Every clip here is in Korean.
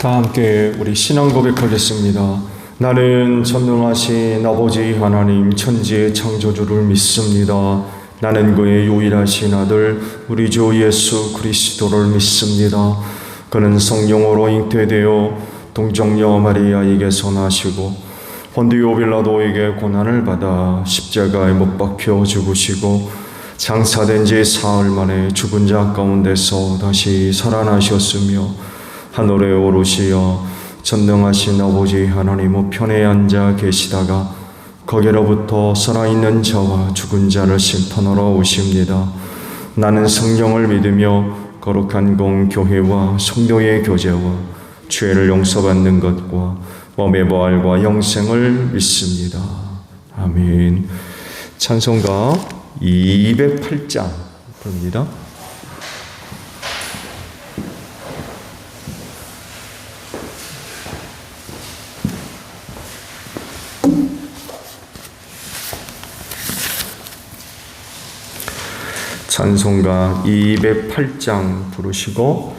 다 함께 우리 신앙 고백하겠습니다. 나는 전능하신 아버지 하나님 천지의 창조주를 믿습니다. 나는 그의 유일하신 아들 우리 주 예수 그리스도를 믿습니다. 그는 성령으로 잉태되어 동정녀 마리아에게서 나시고 본디오 빌라도에게 고난을 받아 십자가에 못 박혀 죽으시고 장사된 지 사흘 만에 죽은 자 가운데서 다시 살아나셨으며 하늘에 오르시어 전능하신 아버지 하나님 우편에 앉아 계시다가 거기로부터 살아있는 자와 죽은 자를 심판하러 오십니다. 나는 성령을 믿으며 거룩한 공교회와 성도의 교제와 죄를 용서받는 것과 몸의 부활과 영생을 믿습니다. 아멘. 찬송가 208장 부릅니다. 찬송가 208장 부르시고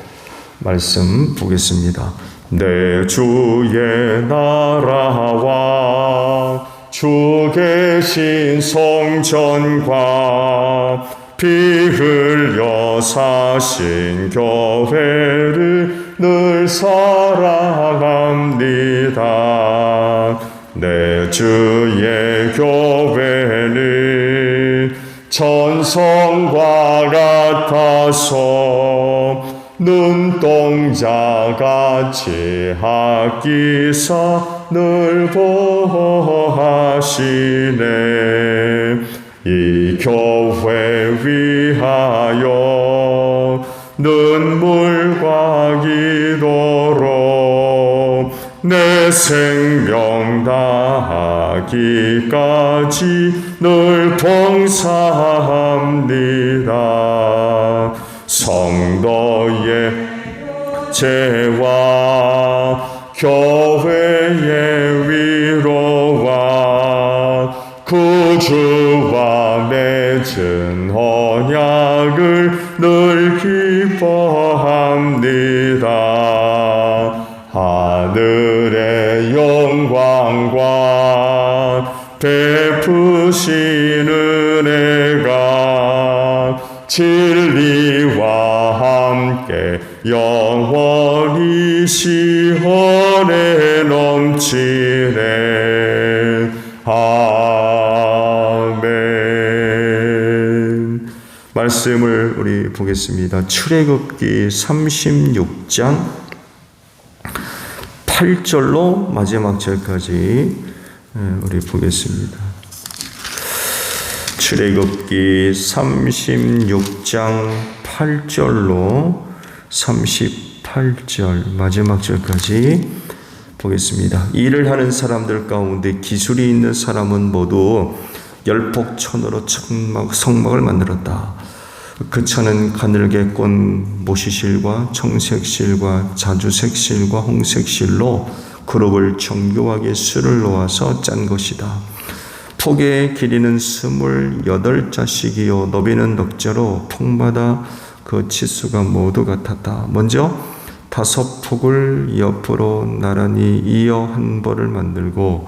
말씀 보겠습니다. 내 주의 나라와 주 계신 성전과 피 흘려 사신 교회를 늘 사랑합니다. 내 주의 교회는 천성과 같아서 눈동자같이 하기사 늘 보호하시네. 이 교회 위하여 눈물과 기도로 내 생명 다하기까지 늘 봉사합니다. 성도의 죄와 교회의 위로와 구주와 맺은 언약을 늘 기뻐합니다. 하늘의 영광과 베푸신 은혜가 진리와 함께 영원히 시원에 넘치네. 아멘. 말씀을 우리 보겠습니다. 출애굽기 36장 8절로 마지막 절까지 우리 보겠습니다. 출애굽기 36장 8절로 38절 마지막 절까지 보겠습니다. 일을 하는 사람들 가운데 기술이 있는 사람은 모두 열폭천으로 성막을 만들었다. 그 천은 가늘게 꼰 모시실과 청색실과 자주색실과 홍색실로 그룹을 정교하게 수를 놓아서 짠 것이다. 폭의 길이는 28자씩이요 너비는 넉자로 폭마다 그 치수가 모두 같았다. 먼저 5폭을 옆으로 나란히 이어 한 벌을 만들고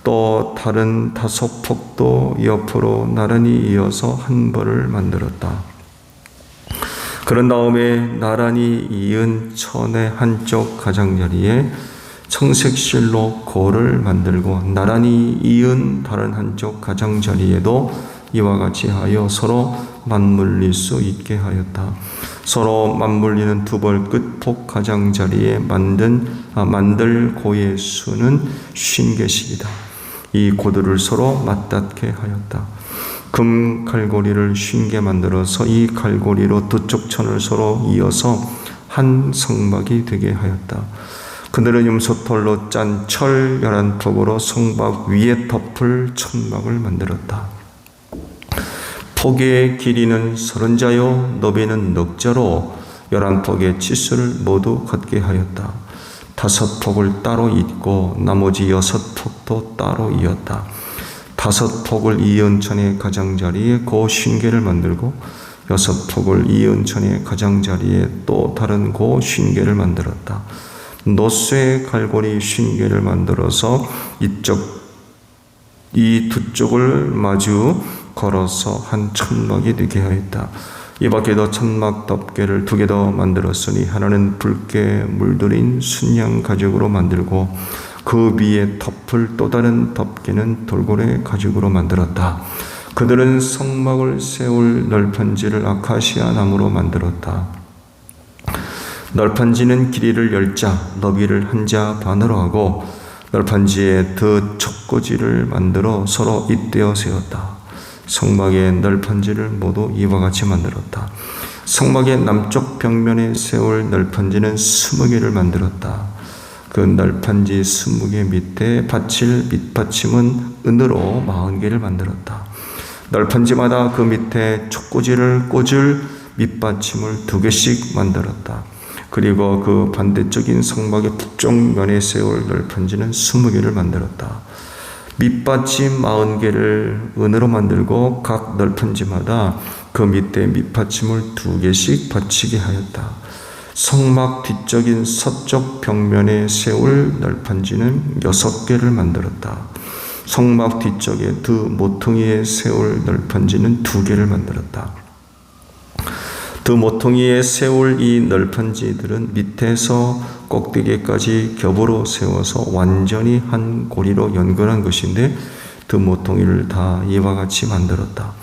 또 다른 5폭도 옆으로 나란히 이어서 한 벌을 만들었다. 그런 다음에 나란히 이은 천의 한쪽 가장자리에 청색실로 고를 만들고 나란히 이은 다른 한쪽 가장자리에도 이와 같이 하여 서로 맞물릴 수 있게 하였다. 서로 맞물리는 두 벌 끝폭 가장자리에 만들 고의 수는 50개씩이다. 이 고들을 서로 맞닿게 하였다. 금 갈고리를 50개 만들어서 이 갈고리로 두 쪽 천을 서로 이어서 한 성막이 되게 하였다. 그들은 염소털로 짠 철 11폭으로 성막 위에 덮을 천막을 만들었다. 폭의 길이는 30자요 너비는 넉자로 11폭의 치수를 모두 같게 하였다. 5폭을 따로 잇고 나머지 6폭도 따로 이었다. 5폭을 이은 천의 가장자리에 고 50개를 만들고 6폭을 이은 천의 가장자리에 또 다른 고 50개를 만들었다. 노쇠 갈고리 50개를 만들어서 이 두 쪽을 마주 걸어서 한 천막이 되게 하였다. 이 밖에도 천막 덮개를 2개 더 만들었으니 하나는 붉게 물들인 순양 가죽으로 만들고 그 위에 덮을 또 다른 덮개는 돌고래 가죽으로 만들었다. 그들은 성막을 세울 널판지를 아카시아 나무로 만들었다. 널판지는 길이를 10자, 너비를 1자 반으로 하고 널판지에 더 촉꽂이를 만들어 서로 잇대어 세웠다. 성막의 널판지를 모두 이와 같이 만들었다. 성막의 남쪽 벽면에 세울 널판지는 20개를 만들었다. 그 널판지 20개 밑에 받칠 밑받침은 은으로 40개를 만들었다. 널판지마다 그 밑에 촉꽂이를 꽂을 밑받침을 2개씩 만들었다. 그리고 그 반대쪽인 성막의 북쪽 면에 세울 널판지는 20개를 만들었다. 밑받침 40개를 은으로 만들고 각 널판지마다 그 밑에 밑받침을 2개씩 받치게 하였다. 성막 뒤쪽인 서쪽 벽면에 세울 널판지는 6개를 만들었다. 성막 뒤쪽에 두 모퉁이에 세울 널판지는 2개를 만들었다. 두 모퉁이에 세울 이 널판지들은 밑에서 꼭대기까지 겹으로 세워서 완전히 한 고리로 연결한 것인데 두 모퉁이를 다 이와 같이 만들었다.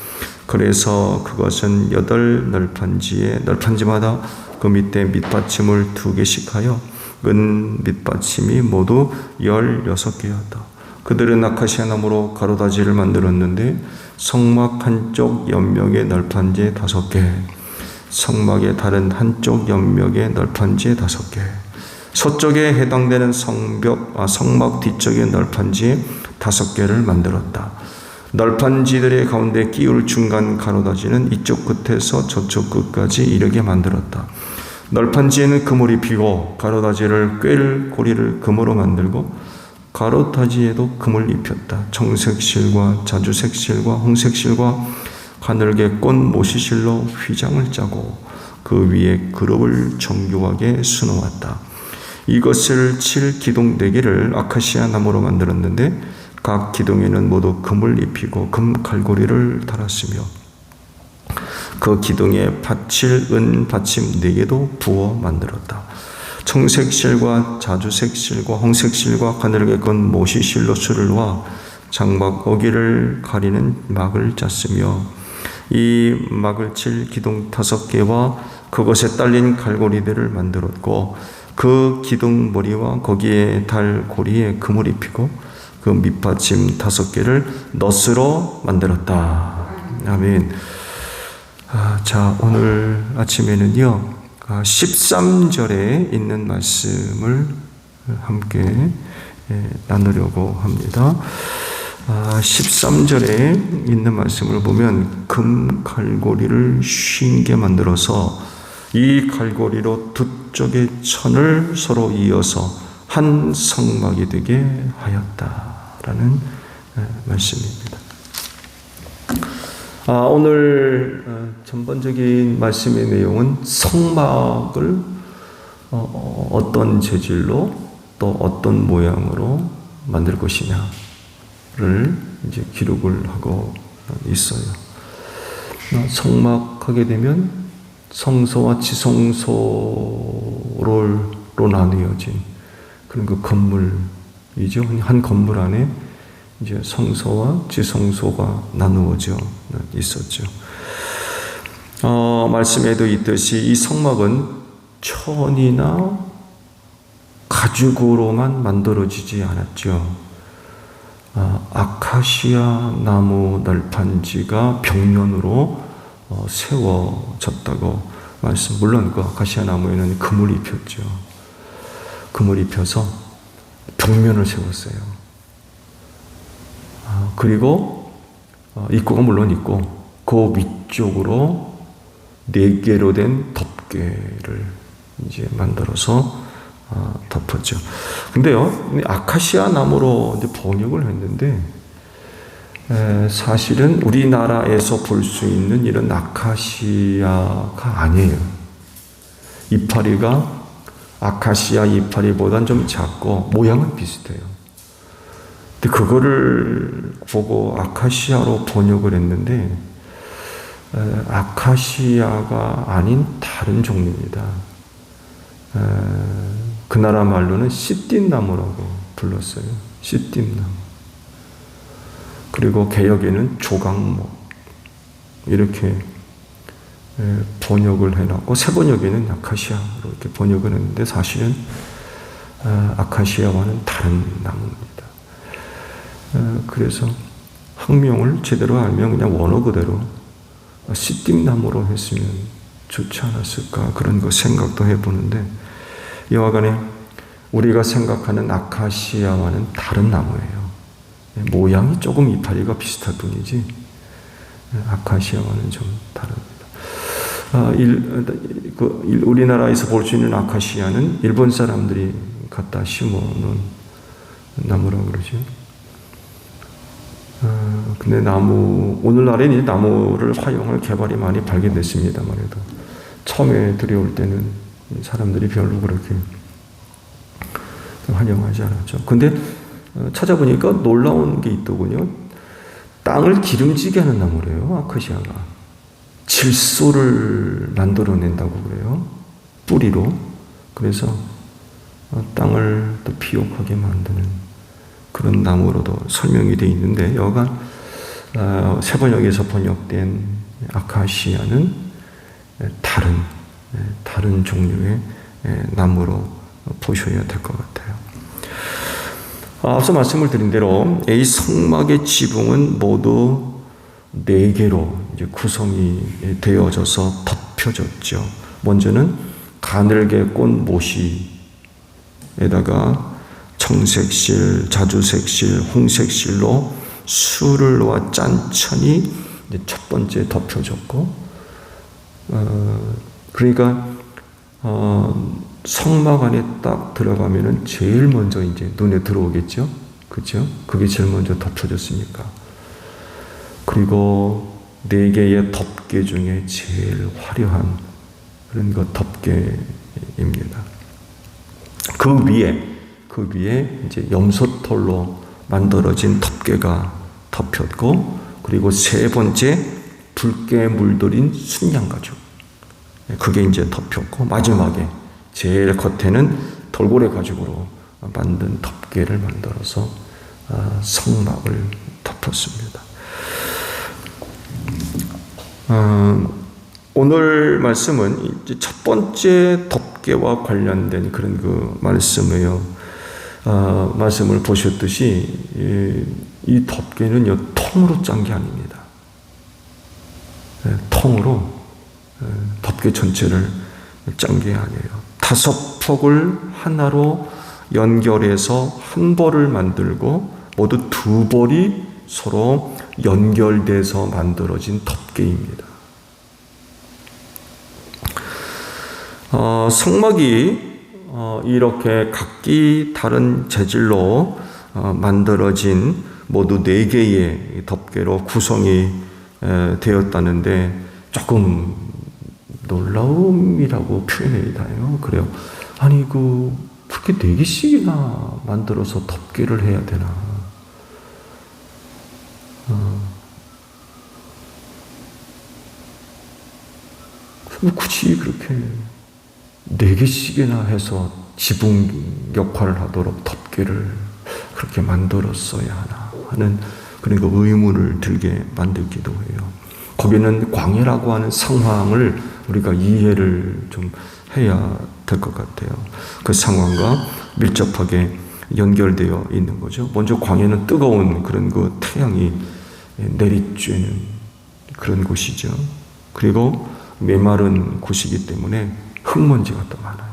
그래서 그것은 8 널판지마다 그 밑에 밑받침을 2개씩 하여 은 밑받침이 모두 16개였다. 그들은 아카시아 나무로 가로다지를 만들었는데 성막 한쪽 옆면에 널판지 5개, 성막의 다른 한쪽 옆면에 널판지 5개, 서쪽에 해당되는 성막 뒤쪽에 널판지 5개를 만들었다. 널판지들의 가운데 끼울 중간 가로다지는 이쪽 끝에서 저쪽 끝까지 이르게 만들었다. 널판지에는 금을 입히고 가로다지를 꿰를 고리를 금으로 만들고 가로다지에도 금을 입혔다. 청색 실과 자주색 실과 홍색 실과 가늘게 꼰 모시실로 휘장을 짜고 그 위에 그룹을 정교하게 수놓았다. 이것을 칠 기둥 4개를 아카시아 나무로 만들었는데 각 기둥에는 모두 금을 입히고 금 갈고리를 달았으며 그 기둥에 받칠 은 받침 4개도 부어 만들었다. 청색 실과 자주색 실과 홍색 실과 가늘게 건 모시 실로 술을 와 장막 어기를 가리는 막을 짰으며 이 막을 칠 기둥 5개와 그것에 딸린 갈고리들을 만들었고 그 기둥 머리와 거기에 달 고리에 금을 입히고 그 밑받침 5개를 넛으로 만들었다. 아멘. 자, 오늘 아침에는요 13절에 있는 말씀을 함께 나누려고 합니다. 13절에 있는 말씀을 보면 금 갈고리를 50개 만들어서 이 갈고리로 두 쪽의 천을 서로 이어서 한 성막이 되게 하였다라는 말씀입니다. 오늘 전반적인 말씀의 내용은 성막을 어떤 재질로 또 어떤 모양으로 만들 것이냐를 이제 기록을 하고 있어요. 성막하게 되면 성소와 지성소로 나뉘어진 그런 그 건물이죠. 한 건물 안에 이제 성소와 지성소가 나누어져 있었죠. 말씀에도 있듯이 이 성막은 천이나 가죽으로만 만들어지지 않았죠. 아카시아 나무 널판지가 벽면으로 세워졌다고 말씀. 물론 그 아카시아 나무에는 금을 입혔죠. 금을 입혀서 벽면을 세웠어요. 그리고 입구가 물론 있고 그 위쪽으로 4개로 된 덮개를 이제 만들어서 덮었죠. 근데요, 아카시아 나무로 이제 번역을 했는데 사실은 우리나라에서 볼 수 있는 이런 아카시아가 아니에요. 이파리가 아카시아 이파리보단 좀 작고 모양은 비슷해요. 근데 그거를 보고 아카시아로 번역을 했는데 아카시아가 아닌 다른 종류입니다. 그 나라 말로는 씨띠나무라고 불렀어요. 씨띠나무. 그리고 개역에는 조각목 이렇게 번역을 해놨고 새 번역에는 아카시아로 이렇게 번역을 했는데 사실은 아카시아와는 다른 나무입니다. 그래서 학명을 제대로 알면 그냥 원어 그대로 씨띠나무로 했으면 좋지 않았을까 그런 거 생각도 해보는데 여하간에 우리가 생각하는 아카시아와는 다른 나무예요. 모양이 조금 이파리가 비슷할 뿐이지 아카시아와는 좀 다릅니다. 우리나라에서 볼 수 있는 아카시아는 일본 사람들이 갖다 심어놓은 나무라고 그러죠. 근데 오늘날에는 나무를 활용할 개발이 많이 발견됐습니다만 해도 처음에 들여올 때는 사람들이 별로 그렇게 환영하지 않았죠. 근데 찾아보니까 놀라운 게 있더군요. 땅을 기름지게 하는 나무래요, 아카시아가. 질소를 만들어낸다고 그래요. 뿌리로. 그래서 땅을 또 비옥하게 만드는 그런 나무로도 설명이 되어 있는데 여간 새 번역에서 번역된 아카시아는 다른 종류의 나무로 보셔야 될 것 같아요. 앞서 말씀을 드린 대로 이 성막의 지붕은 모두 4개로 이제 구성이 되어져서 덮여졌죠. 먼저는 가늘게 꼰 모시에다가 청색실, 자주색실, 홍색실로 술을 놓아 짠천이 이제 첫 번째 덮여졌고, 그러니까 성막 안에 딱 들어가면은 제일 먼저 이제 눈에 들어오겠죠, 그렇죠? 그게 제일 먼저 덮여졌으니까. 그리고 4개의 덮개 중에 제일 화려한 그런 것 덮개입니다. 그 위에 이제 염소털로 만들어진 덮개가 덮였고, 그리고 3번째 붉게 물들인 순양가죽, 그게 이제 덮였고, 마지막에 제일 겉에는 돌고래 가죽으로 만든 덮개를 만들어서 성막을 덮었습니다. 오늘 말씀은 이제 첫 번째 덮개와 관련된 그런 그 말씀이에요. 말씀을 보셨듯이 이 덮개는요, 통으로 짠 게 아닙니다. 통으로 덮개 전체를 짠 게 아니에요. 5폭을 하나로 연결해서 한 벌을 만들고 모두 2벌이 서로 연결돼서 만들어진 덮개입니다. 성막이 이렇게 각기 다른 재질로 만들어진 모두 4개의 덮개로 구성이 되었다는데 조금 놀라움이라고 표현해야 되나요? 그래요. 아니 그렇게 4개씩이나 만들어서 덮개를 해야 되나? 굳이 그렇게 4개씩이나 해서 지붕 역할을 하도록 덮개를 그렇게 만들었어야 하나 하는 그런 그 의문을 들게 만들기도 해요. 거기는 광야라고 하는 상황을 우리가 이해를 좀 해야 될 것 같아요. 그 상황과 밀접하게 연결되어 있는 거죠. 먼저 광야는 뜨거운 그런 그 태양이 내리쬐는 그런 곳이죠. 그리고 메마른 곳이기 때문에 흙먼지가 또 많아요.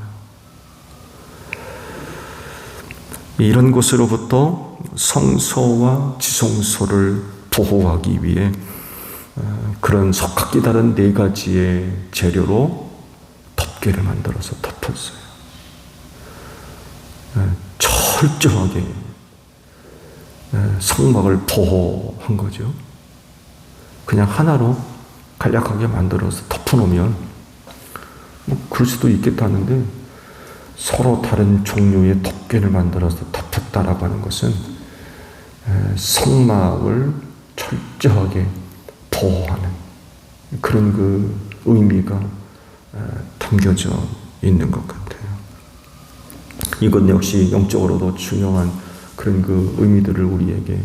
이런 곳으로부터 성소와 지성소를 보호하기 위해 그런 석학기 다른 4가지의 재료로 덮개를 만들어서 덮었어요. 철저하게 성막을 보호한 거죠. 그냥 하나로 간략하게 만들어서 덮어놓으면 뭐 그럴 수도 있겠다는데 서로 다른 종류의 덮개를 만들어서 덮었다라고 하는 것은 성막을 철저하게 보호하는 그런 그 의미가 담겨져 있는 것 같아요. 이것 역시 영적으로도 중요한 그런 그 의미들을 우리에게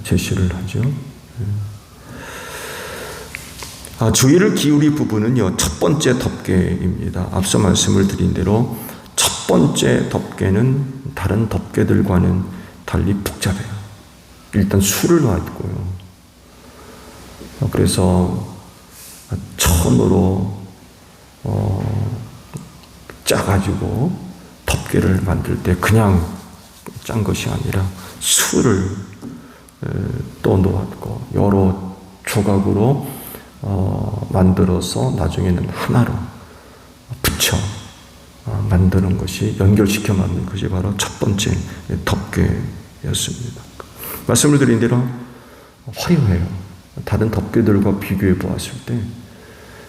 제시를 하죠. 주의를 기울일 부분은요, 첫 번째 덮개입니다. 앞서 말씀을 드린 대로 첫 번째 덮개는 다른 덮개들과는 달리 복잡해요. 일단 수를 놨고요. 그래서 처음으로 짜가지고 덮개를 만들 때 그냥 짠 것이 아니라 수를 또 놓았고 여러 조각으로 만들어서 나중에는 하나로 붙여 만드는 것이, 연결시켜 만드는 것이 바로 첫 번째 덮개였습니다. 말씀을 드린 대로 화려해요. 다른 덮개들과 비교해 보았을 때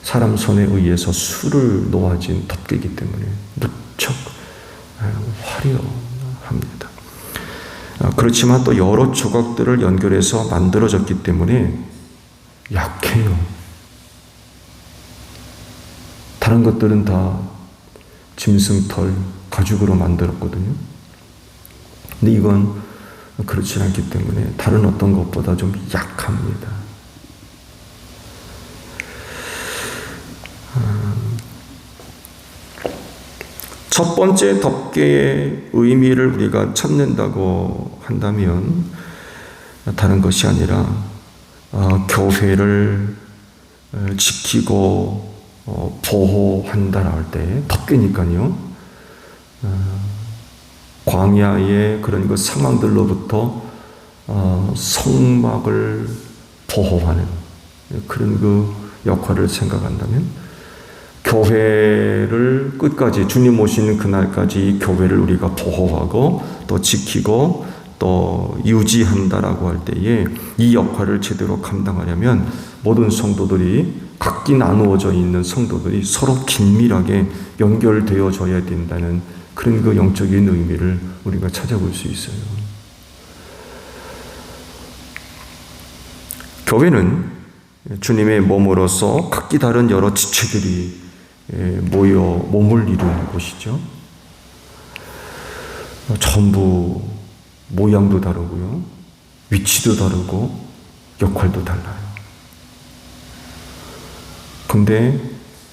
사람 손에 의해서 수를 놓아진 덮개이기 때문에 무척 화려합니다. 그렇지만 또 여러 조각들을 연결해서 만들어졌기 때문에 약해요. 다른 것들은 다 짐승털, 가죽으로 만들었거든요. 근데 이건 그렇지 않기 때문에 다른 어떤 것보다 좀 약합니다. 첫 번째 덮개의 의미를 우리가 찾는다고 한다면 다른 것이 아니라 교회를 지키고 보호한다라 할 때 덮개니까요. 광야의 그런 그 상황들로부터 성막을 보호하는 그런 그 역할을 생각한다면 교회를 끝까지 주님 오시는 그날까지 교회를 우리가 보호하고 또 지키고 또 유지한다라고 할 때에 이 역할을 제대로 감당하려면 모든 성도들이 각기 나누어져 있는 성도들이 서로 긴밀하게 연결되어져야 된다는 그런 그 영적인 의미를 우리가 찾아볼 수 있어요. 교회는 주님의 몸으로서 각기 다른 여러 지체들이 모여 몸을 이루는 곳이죠. 전부 모양도 다르고요, 위치도 다르고 역할도 달라요. 근데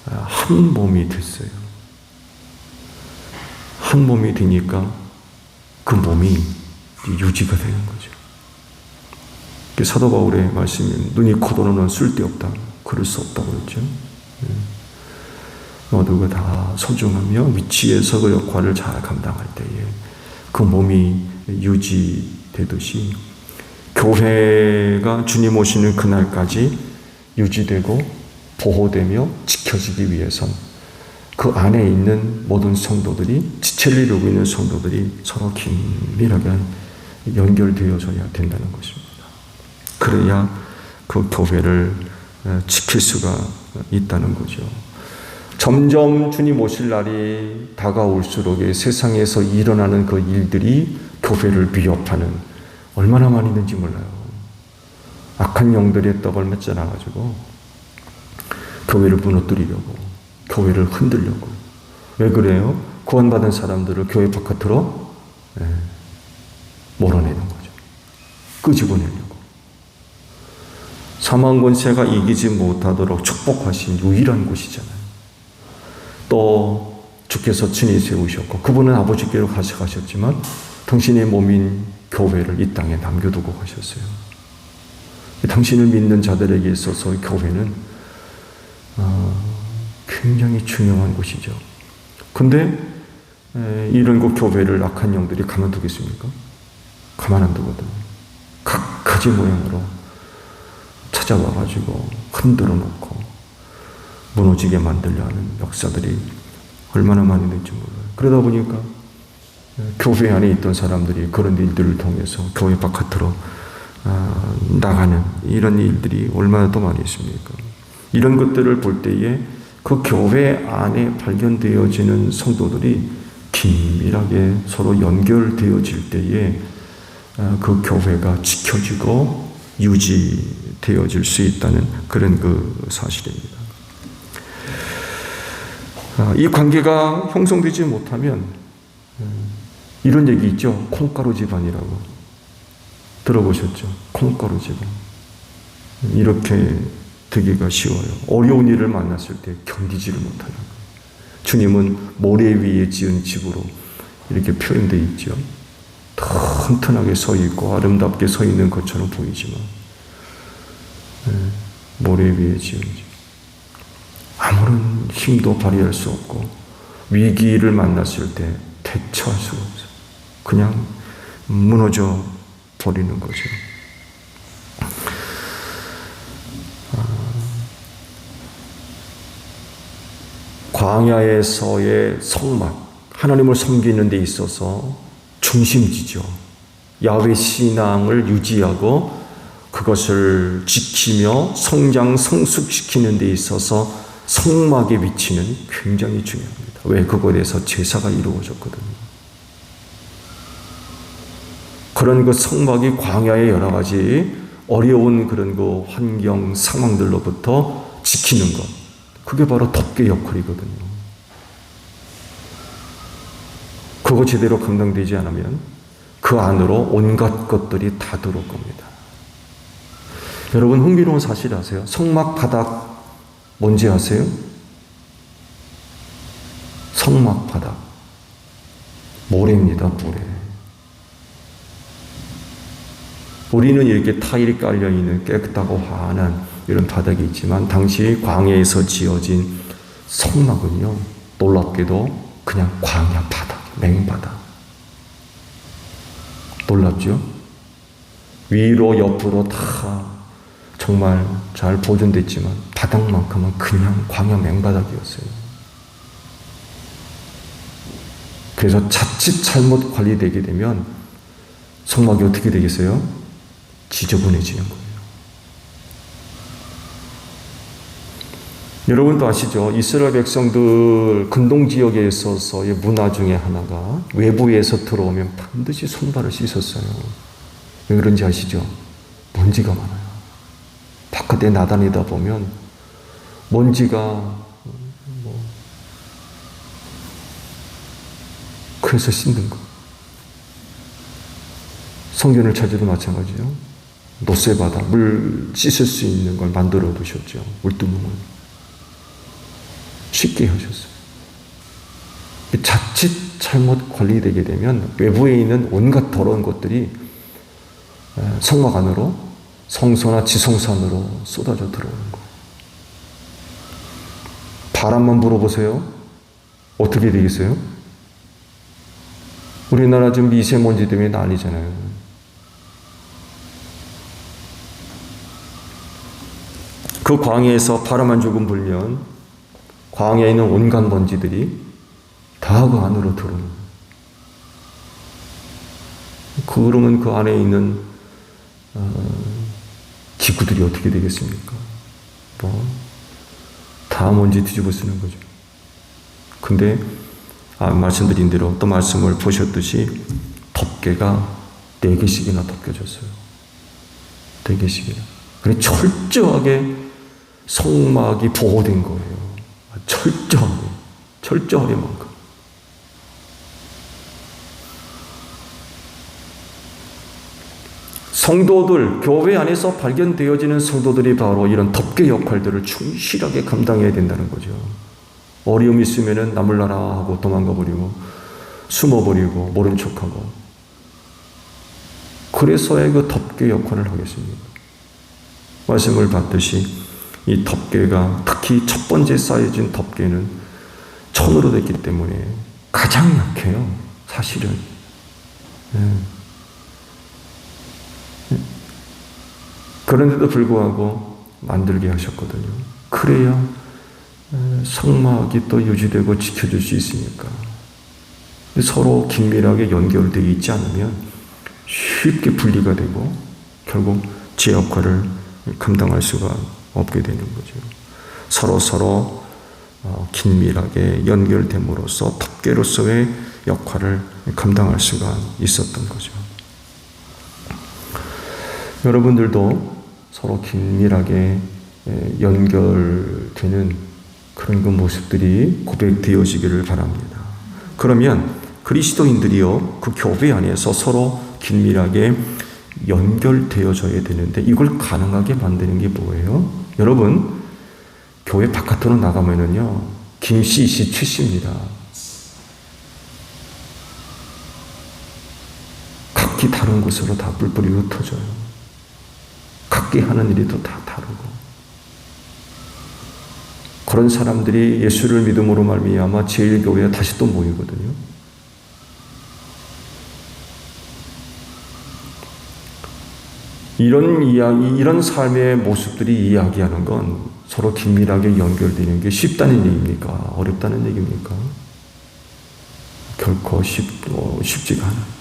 한 몸이 됐어요. 한 몸이 되니까 그 몸이 유지가 되는 거죠. 사도 바울의 말씀이 눈이 코도로는 쓸데없다, 그럴 수 없다고 그랬죠. 모두가 다 소중하며 위치에서 그 역할을 잘 감당할 때에 그 몸이 유지되듯이 교회가 주님 오시는 그날까지 유지되고 보호되며 지켜지기 위해선 그 안에 있는 모든 성도들이, 지체를 이루고 있는 성도들이 서로 긴밀하게 연결되어져야 된다는 것입니다. 그래야 그 교회를 지킬 수가 있다는 거죠. 점점 주님 오실 날이 다가올수록 세상에서 일어나는 그 일들이 교회를 위협하는, 얼마나 많이 있는지 몰라요. 악한 영들의 떡을 맺어놔가지고 교회를 무너뜨리려고, 교회를 흔들려고. 왜 그래요? 구원받은 사람들을 교회 바깥으로 몰아내는 거죠. 끄집어내려고. 사망 권세가 이기지 못하도록 축복하신 유일한 곳이잖아요. 또 주께서 친히 세우셨고 그분은 아버지께로 가셔가셨지만 당신의 몸인 교회를 이 땅에 남겨두고 가셨어요. 당신을 믿는 자들에게 있어서 교회는 굉장히 중요한 곳이죠. 근데 이런 그 교회를 악한 영들이 가만두겠습니까? 가만 안 두거든요. 각가지 모양으로 찾아와가지고 흔들어 놓고 무너지게 만들려 하는 역사들이 얼마나 많이 있는지 몰라요. 그러다 보니까 교회 안에 있던 사람들이 그런 일들을 통해서 교회 바깥으로 나가는 이런 일들이 얼마나 더 많이 있습니까? 이런 것들을 볼 때에 그 교회 안에 발견되어지는 성도들이 긴밀하게 서로 연결되어질 때에 그 교회가 지켜지고 유지되어질 수 있다는 그런 그 사실입니다. 이 관계가 형성되지 못하면 이런 얘기 있죠. 콩가루 집안이라고. 들어보셨죠? 콩가루 집안. 이렇게 되기가 쉬워요. 어려운 일을 만났을 때 견디지를 못하는 거예요. 주님은 모래 위에 지은 집으로 이렇게 표현되어 있죠. 튼튼하게 서 있고 아름답게 서 있는 것처럼 보이지만 모래 위에 지은 집. 아무런 힘도 발휘할 수 없고 위기를 만났을 때 대처할 수가 없어요. 그냥 무너져 버리는 거죠. 광야에서의 성막, 하나님을 섬기는 데 있어서 중심지죠. 야훼 신앙을 유지하고 그것을 지키며 성장, 성숙시키는 데 있어서 성막의 위치는 굉장히 중요합니다. 왜? 그곳에서 제사가 이루어졌거든요. 그런 그 성막이 광야의 여러 가지 어려운 그런 그 환경 상황들로부터 지키는 것, 그게 바로 덮개 역할이거든요. 그거 제대로 감당되지 않으면 그 안으로 온갖 것들이 다 들어올 겁니다. 여러분, 흥미로운 사실 아세요? 성막 바닥 뭔지 아세요? 성막 바닥 모래입니다. 모래. 우리는 이렇게 타일이 깔려있는 깨끗하고 환한 이런 바닥이 있지만 당시 광야에서 지어진 성막은요, 놀랍게도 그냥 광야 바닥, 맹바닥. 놀랍죠? 위로 옆으로 다 정말 잘 보존됐지만 바닥만큼은 그냥 광야 맹바닥이었어요. 그래서 자칫 잘못 관리되게 되면 성막이 어떻게 되겠어요? 지저분해지는 거예요. 여러분도 아시죠? 이스라엘 백성들 근동 지역에 있어서의 문화 중에 하나가 외부에서 들어오면 반드시 손발을 씻었어요. 왜 그런지 아시죠? 먼지가 많아요. 바깥에 나다니다 보면 먼지가 그래서 씻는 거. 성전을 찾아도 마찬가지죠. 노쇠바다, 물 씻을 수 있는 걸 만들어 두셨죠. 물두멍을. 쉽게 하셨어요. 자칫 잘못 관리되게 되면 외부에 있는 온갖 더러운 것들이 성막 안으로, 성소나 지성소 안으로 쏟아져 들어오는 거예요. 바람만 불어보세요. 어떻게 되겠어요? 우리나라 지금 미세먼지 때문에 난리잖아요. 그 광야에서 바람 조금 불면 광야에 있는 온갖 먼지들이 다 그 안으로 들어오는 거예요. 그러면 그 안에 있는 기구들이 어떻게 되겠습니까? 다 먼지 뒤집어 쓰는 거죠. 근데 말씀드린 대로 또 말씀을 보셨듯이 덮개가 4개씩이나 덮여졌어요. 4개씩이나. 그래 철저하게 성막이 보호된 거예요. 철저하게만큼. 성도들, 교회 안에서 발견되어지는 성도들이 바로 이런 덮개 역할들을 충실하게 감당해야 된다는 거죠. 어려움이 있으면 나몰라라 하고 도망가 버리고 숨어버리고 모른 척하고, 그래서의 그 덮개 역할을 하겠습니다. 말씀을 받듯이 이 덮개가, 특히 첫 번째 쌓여진 덮개는 천으로 됐기 때문에 가장 약해요. 사실은. 그런데도 불구하고 만들게 하셨거든요. 그래야 성막이 또 유지되고 지켜질 수 있으니까. 서로 긴밀하게 연결되어 있지 않으면 쉽게 분리가 되고 결국 제 역할을 감당할 수가 없게 되는 거죠. 서로 긴밀하게 연결됨으로써 덮개로서의 역할을 감당할 수가 있었던 거죠. 여러분들도 서로 긴밀하게 연결되는 그런 그 모습들이 고백되어지기를 바랍니다. 그러면 그리스도인들이요, 그 교회 안에서 서로 긴밀하게 연결되어져야 되는데 이걸 가능하게 만드는 게 뭐예요? 여러분, 교회 바깥으로 나가면은요, 김씨, 이씨, 최씨입니다. 각기 다른 곳으로 다 뿔뿔이 흩어져요. 각기 하는 일이 또 다 다르고. 그런 사람들이 예수를 믿음으로 말미암아 제1교회에 다시 또 모이거든요. 이런 이야기, 이런 삶의 모습들이 이야기하는 건 서로 긴밀하게 연결되는 게 쉽다는 얘기입니까? 어렵다는 얘기입니까? 결코 쉽지가 않아요.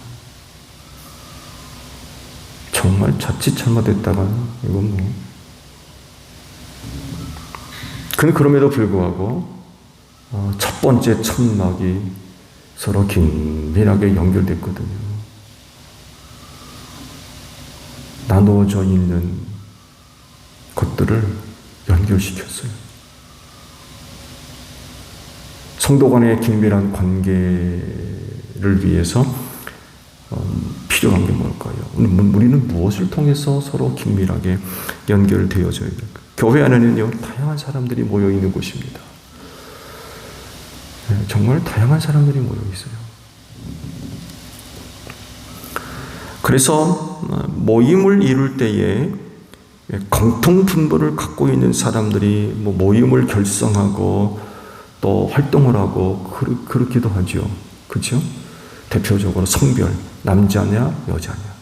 정말 자칫 잘못했다가는 이건 뭐. 그럼에도 불구하고 첫 번째 천막이 서로 긴밀하게 연결됐거든요. 나누어져 있는 것들을 연결시켰어요. 성도 간의 긴밀한 관계를 위해서 필요한 게 뭘까요? 우리는 무엇을 통해서 서로 긴밀하게 연결되어져야 될까요? 교회 안에는요, 다양한 사람들이 모여 있는 곳입니다. 정말 다양한 사람들이 모여 있어요. 그래서 모임을 이룰 때에 공통 분모를 갖고 있는 사람들이 모임을 결성하고 또 활동을 하고 그렇기도 하죠. 그렇죠? 대표적으로 성별, 남자냐 여자냐,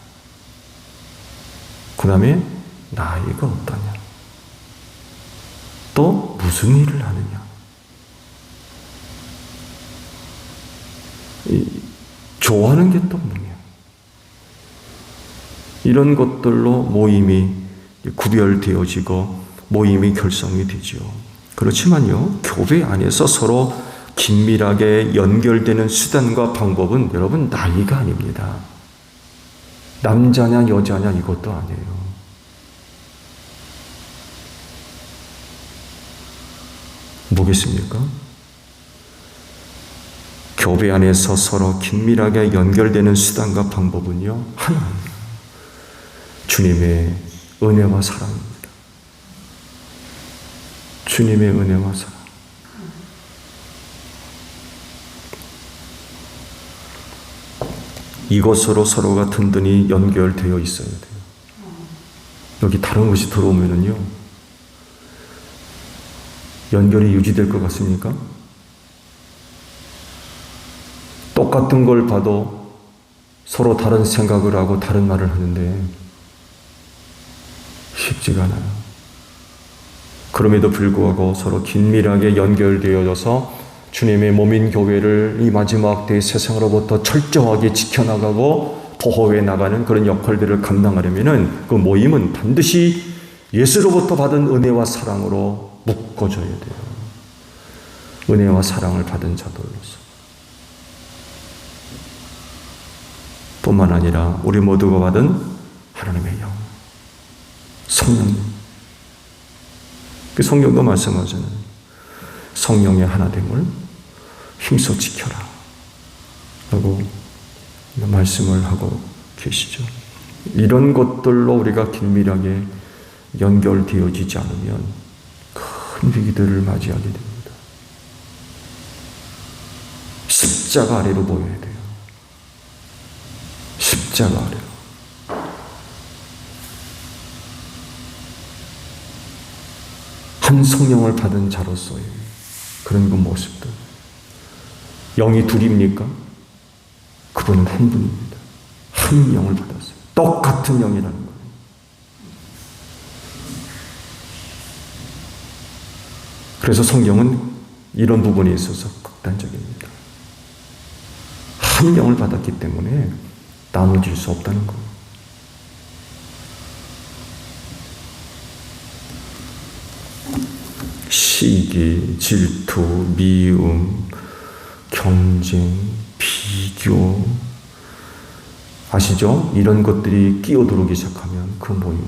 그 다음에 나이가 어떠냐, 또 무슨 일을 하느냐, 좋아하는 게 또 뭐냐, 이런 것들로 모임이 구별되어지고 모임이 결성이 되죠. 그렇지만요, 교회 안에서 서로 긴밀하게 연결되는 수단과 방법은 여러분 나이가 아닙니다. 남자냐 여자냐 이것도 아니에요. 뭐겠습니까? 교회 안에서 서로 긴밀하게 연결되는 수단과 방법은요, 하나입니다. 주님의 은혜와 사랑입니다. 주님의 은혜와 사랑. 이것으로 서로가 든든히 연결되어 있어야 돼요. 여기 다른 것이 들어오면은요, 연결이 유지될 것 같습니까? 똑같은 걸 봐도 서로 다른 생각을 하고 다른 말을 하는데 쉽지가 않아요. 그럼에도 불구하고 서로 긴밀하게 연결되어져서 주님의 몸인 교회를 이 마지막 때의 세상으로부터 철저하게 지켜나가고 보호해 나가는 그런 역할들을 감당하려면은 그 모임은 반드시 예수로부터 받은 은혜와 사랑으로 묶어져야 돼요. 은혜와 사랑을 받은 자들로서. 뿐만 아니라 우리 모두가 받은 하나님의 영, 성령님. 그 성경도 말씀하잖아요. 성령의 하나됨을 힘써 지켜라 라고 말씀을 하고 계시죠. 이런 것들로 우리가 긴밀하게 연결되어지지 않으면 큰 위기들을 맞이하게 됩니다. 십자가 아래로 모여야 돼요. 십자가 아래로. 한 성령을 받은 자로서의 그런 그 모습들. 영이 둘입니까? 그분은 한 분입니다. 한 영을 받았어요. 똑같은 영이라는 거예요. 그래서 성경은 이런 부분에 있어서 극단적입니다. 한 영을 받았기 때문에 나눠질 수 없다는 거예요. 시기, 질투, 미움, 경쟁, 비교, 아시죠? 이런 것들이 끼어들어오기 시작하면 그 모임은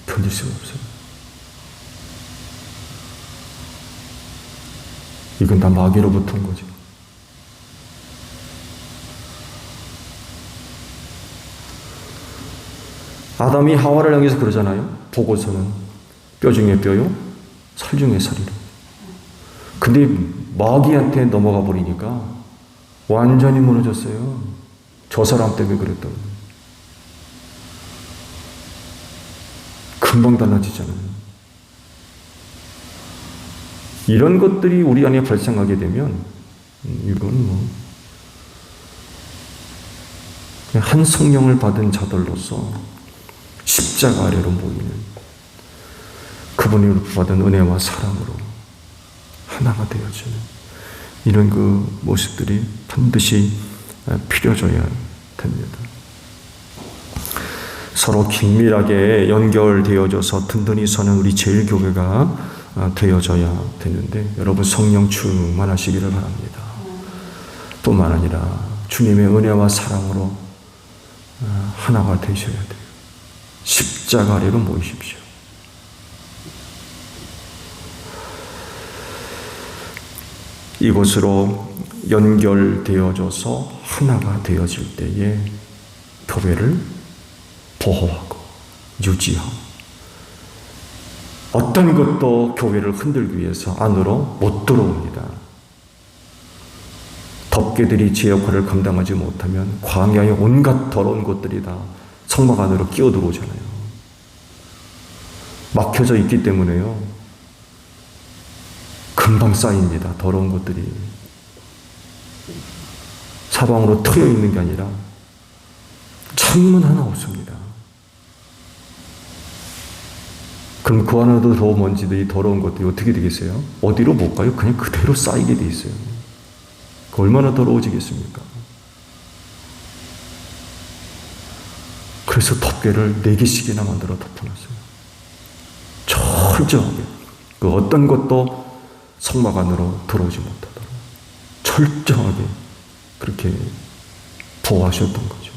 견딜 수가 없어요. 이건 다 마귀로부터 온 거죠. 아담이 하와를 향해서 그러잖아요. 보고서는 뼈 중에 뼈요, 살 중에 살이로. 근데 마귀한테 넘어가 버리니까 완전히 무너졌어요. 저 사람 때문에 그랬다고. 금방 달라지잖아요. 이런 것들이 우리 안에 발생하게 되면 이건 한 성령을 받은 자들로서 십자가 아래로 모이는 그분이 받은 은혜와 사랑으로 하나가 되어지는 이런 그 모습들이 반드시 필요져야 됩니다. 서로 긴밀하게 연결되어져서 든든히 서는 우리 제일교회가 되어져야 되는데 여러분 성령 충만하시기를 바랍니다. 뿐만 아니라 주님의 은혜와 사랑으로 하나가 되셔야 돼요. 십자가 아래로 모이십시오. 이곳으로 연결되어져서 하나가 되어질 때에 교회를 보호하고 유지하고 어떤 것도 교회를 흔들기 위해서 안으로 못 들어옵니다. 덮개들이 제 역할을 감당하지 못하면 광야의 온갖 더러운 것들이 다 성막 안으로 끼어 들어오잖아요. 막혀져 있기 때문에요. 금방 쌓입니다. 더러운 것들이. 사방으로 트여 있는 게 아니라 창문 하나 없습니다. 그럼 그 안에도 더 먼지들이 더러운 것들이 어떻게 되겠어요? 어디로 못 가요? 그냥 그대로 쌓이게 돼 있어요. 얼마나 더러워지겠습니까? 그래서 덮개를 4개씩이나 만들어 덮어놨어요. 철저하게 그 어떤 것도 성막 안으로 들어오지 못하도록 철저하게 그렇게 보호하셨던 거죠.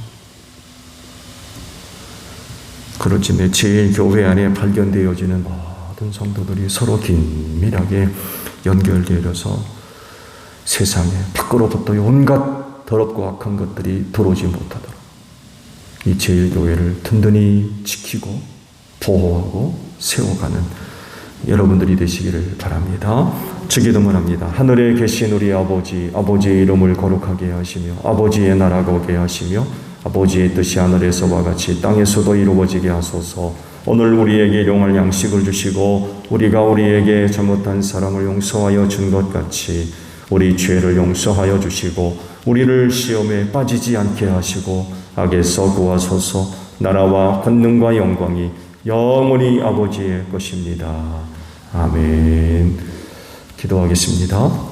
그렇지 내 제일 교회 안에 발견되어지는 모든 성도들이 서로 긴밀하게 연결되어서 세상에 밖으로부터 온갖 더럽고 악한 것들이 들어오지 못하도록 이 제일 교회를 든든히 지키고 보호하고 세워가는 여러분들이 되시기를 바랍니다. 주기도문 합니다. 하늘에 계신 우리 아버지, 아버지의 이름을 거룩하게 하시며 아버지의 나라가 오게 하시며 아버지의 뜻이 하늘에서와 같이 땅에서도 이루어지게 하소서. 오늘 우리에게 일용할 양식을 주시고 우리가 우리에게 잘못한 사람을 용서하여 준 것 같이 우리 죄를 용서하여 주시고 우리를 시험에 빠지지 않게 하시고 악에서 구하소서. 나라와 권능과 영광이 영원히 아버지의 것입니다. 아멘. 기도하겠습니다.